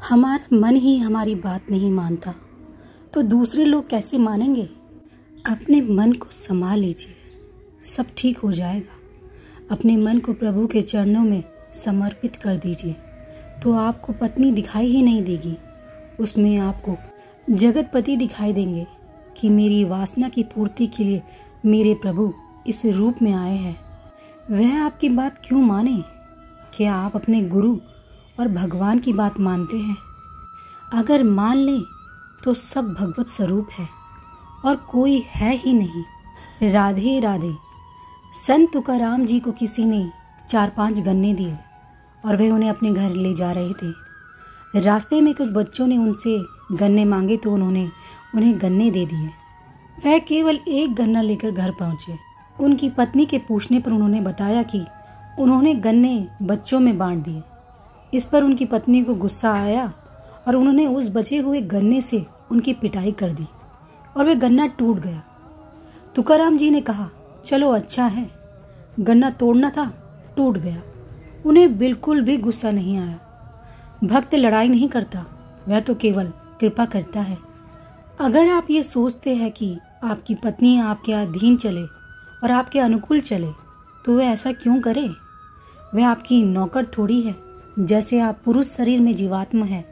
हमारा मन ही हमारी बात नहीं मानता तो दूसरे लोग कैसे मानेंगे। अपने मन को संभाल लीजिए, सब ठीक हो जाएगा। अपने मन को प्रभु के चरणों में समर्पित कर दीजिए तो आपको पत्नी दिखाई ही नहीं देगी, उसमें आपको जगतपति दिखाई देंगे कि मेरी वासना की पूर्ति के लिए मेरे प्रभु इस रूप में आए हैं। वह आपकी बात क्यों माने? क्या आप अपने गुरु और भगवान की बात मानते हैं? अगर मान लें तो सब भगवत स्वरूप है और कोई है ही नहीं। राधे राधे। संत तुकाराम जी को किसी ने 4-5 गन्ने दिए और वे उन्हें अपने घर ले जा रहे थे। रास्ते में कुछ बच्चों ने उनसे गन्ने मांगे तो उन्होंने उन्हें गन्ने दे दिए। वह केवल एक गन्ना लेकर घर पहुंचे। उनकी पत्नी के पूछने पर उन्होंने बताया कि उन्होंने गन्ने बच्चों में बांट दिए। इस पर उनकी पत्नी को गुस्सा आया और उन्होंने उस बचे हुए गन्ने से उनकी पिटाई कर दी और वह गन्ना टूट गया। तुकाराम जी ने कहा, चलो अच्छा है, गन्ना तोड़ना था, टूट गया। उन्हें बिल्कुल भी गुस्सा नहीं आया। भक्त लड़ाई नहीं करता, वह तो केवल कृपा करता है। अगर आप ये सोचते हैं कि आपकी पत्नी आपके अधीन चले और आपके अनुकूल चले तो वह ऐसा क्यों करे? वह आपकी नौकर थोड़ी है। जैसे आप पुरुष शरीर में जीवात्मा है,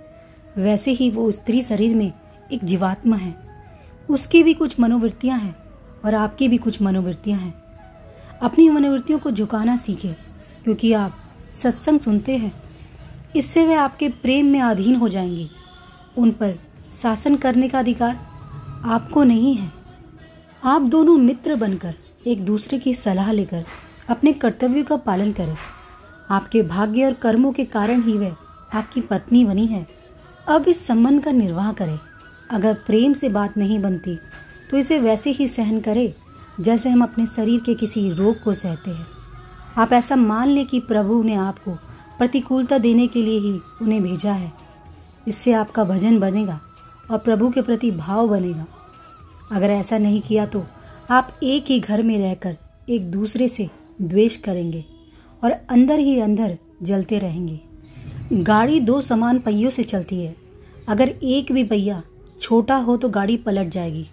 वैसे ही वो स्त्री शरीर में एक जीवात्मा है। उसकी भी कुछ मनोवृत्तियां हैं और आपकी भी कुछ मनोवृत्तियां हैं। अपनी मनोवृत्तियों को झुकाना सीखें, क्योंकि आप सत्संग सुनते हैं। इससे वे आपके प्रेम में अधीन हो जाएंगी। उन पर शासन करने का अधिकार आपको नहीं है। आप दोनों मित्र बनकर एक दूसरे की सलाह लेकर अपने कर्तव्यों का पालन करें। आपके भाग्य और कर्मों के कारण ही वह आपकी पत्नी बनी है। अब इस संबंध का निर्वाह करें। अगर प्रेम से बात नहीं बनती तो इसे वैसे ही सहन करें जैसे हम अपने शरीर के किसी रोग को सहते हैं। आप ऐसा मान लें कि प्रभु ने आपको प्रतिकूलता देने के लिए ही उन्हें भेजा है। इससे आपका भजन बनेगा और प्रभु के प्रति भाव बनेगा। अगर ऐसा नहीं किया तो आप एक ही घर में रहकर एक दूसरे से द्वेष करेंगे और अंदर ही अंदर जलते रहेंगे। गाड़ी 2 समान पहियों से चलती है। अगर एक भी पहिया छोटा हो तो गाड़ी पलट जाएगी।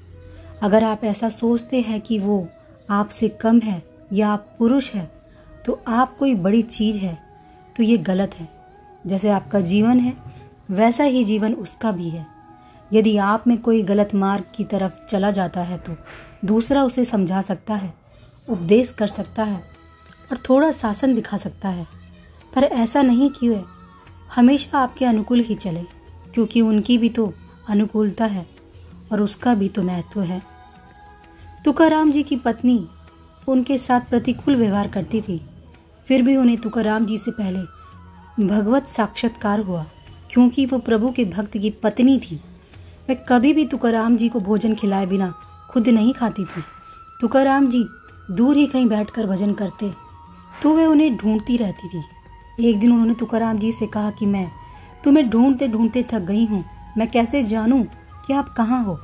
अगर आप ऐसा सोचते हैं कि वो आपसे कम है या आप पुरुष है तो आप कोई बड़ी चीज है, तो ये गलत है। जैसे आपका जीवन है वैसा ही जीवन उसका भी है। यदि आप में कोई गलत मार्ग की तरफ चला जाता है तो दूसरा उसे समझा सकता है, उपदेश कर सकता है और थोड़ा शासन दिखा सकता है। पर ऐसा नहीं कि वे हमेशा आपके अनुकूल ही चले, क्योंकि उनकी भी तो अनुकूलता है और उसका भी तो महत्व है। तुकाराम जी की पत्नी उनके साथ प्रतिकूल व्यवहार करती थी, फिर भी उन्हें तुकाराम जी से पहले भगवत साक्षात्कार हुआ, क्योंकि वो प्रभु के भक्त की पत्नी थी। वह कभी भी तुकाराम जी को भोजन खिलाए बिना खुद नहीं खाती थी। तुकाराम जी दूर ही कहीं बैठकर भजन करते तो वे उन्हें ढूंढती रहती थी। एक दिन उन्होंने तुकाराम जी से कहा कि मैं तुम्हें ढूंढते ढूंढते थक गई हूँ, मैं कैसे जानूं कि आप कहाँ हो?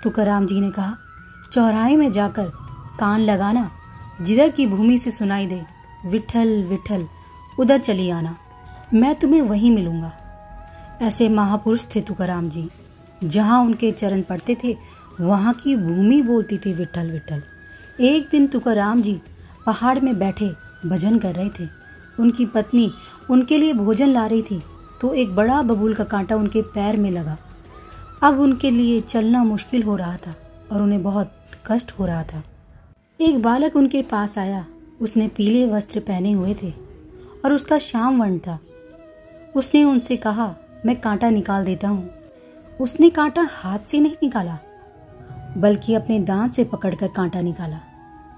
तुकाराम जी ने कहा, चौराहे में जाकर कान लगाना, जिधर की भूमि से सुनाई दे विठल विठल, उधर चली आना, मैं तुम्हें वहीं मिलूंगा। ऐसे महापुरुष थे तुकाराम जी। जहाँ उनके चरण पड़ते थे वहाँ की भूमि बोलती थी विठल विठल। एक दिन तुकाराम जी पहाड़ में बैठे भजन कर रहे थे। उनकी पत्नी उनके लिए भोजन ला रही थी तो एक बड़ा बबूल का कांटा उनके पैर में लगा। अब उनके लिए चलना मुश्किल हो रहा था और उन्हें बहुत कष्ट हो रहा था। एक बालक उनके पास आया। उसने पीले वस्त्र पहने हुए थे और उसका श्याम वर्ण था। उसने उनसे कहा, मैं कांटा निकाल देता हूँ। उसने कांटा हाथ से नहीं निकाला बल्कि अपने दांत से पकड़कर कांटा निकाला।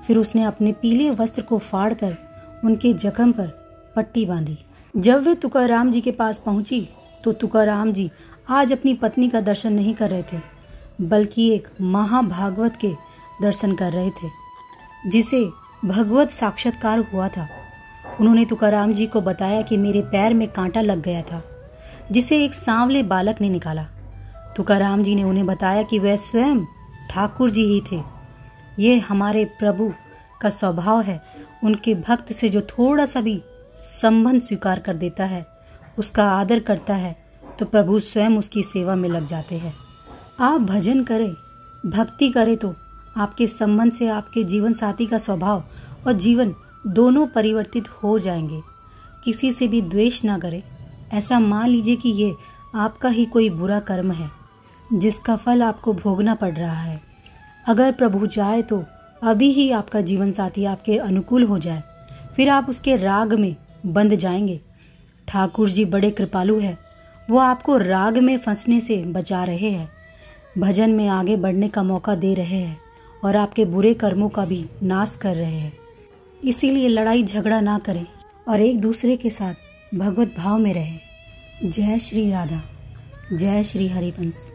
फिर उसने अपने पीले वस्त्र को फाड़कर उनके जख्म पर पट्टी बांधी। जब वे तुकाराम जी के पास पहुंची तो तुकाराम जी आज अपनी पत्नी का दर्शन नहीं कर रहे थे बल्कि एक महाभागवत के दर्शन कर रहे थे जिसे भगवत साक्षात्कार हुआ था। उन्होंने तुकाराम जी को बताया कि मेरे पैर में कांटा लग गया था जिसे एक सांवले बालक ने निकाला। तुकाराम जी ने उन्हें बताया कि वह स्वयं ठाकुर जी ही थे। ये हमारे प्रभु का स्वभाव है। उनके भक्त से जो थोड़ा सा भी संबंध स्वीकार कर देता है, उसका आदर करता है, तो प्रभु स्वयं उसकी सेवा में लग जाते हैं। आप भजन करें, भक्ति करें तो आपके संबंध से आपके जीवन साथी का स्वभाव और जीवन दोनों परिवर्तित हो जाएंगे। किसी से भी द्वेष ना करें। ऐसा मान लीजिए कि ये आपका ही कोई बुरा कर्म है जिसका फल आपको भोगना पड़ रहा है। अगर प्रभु चाहे तो अभी ही आपका जीवन साथी आपके अनुकूल हो जाए, फिर आप उसके राग में बंध जाएंगे। ठाकुर जी बड़े कृपालु है, वो आपको राग में फंसने से बचा रहे हैं, भजन में आगे बढ़ने का मौका दे रहे हैं और आपके बुरे कर्मों का भी नाश कर रहे हैं। इसीलिए लड़ाई झगड़ा ना करें और एक दूसरे के साथ भगवत भाव में रहें। जय श्री राधा, जय श्री हरिवंश।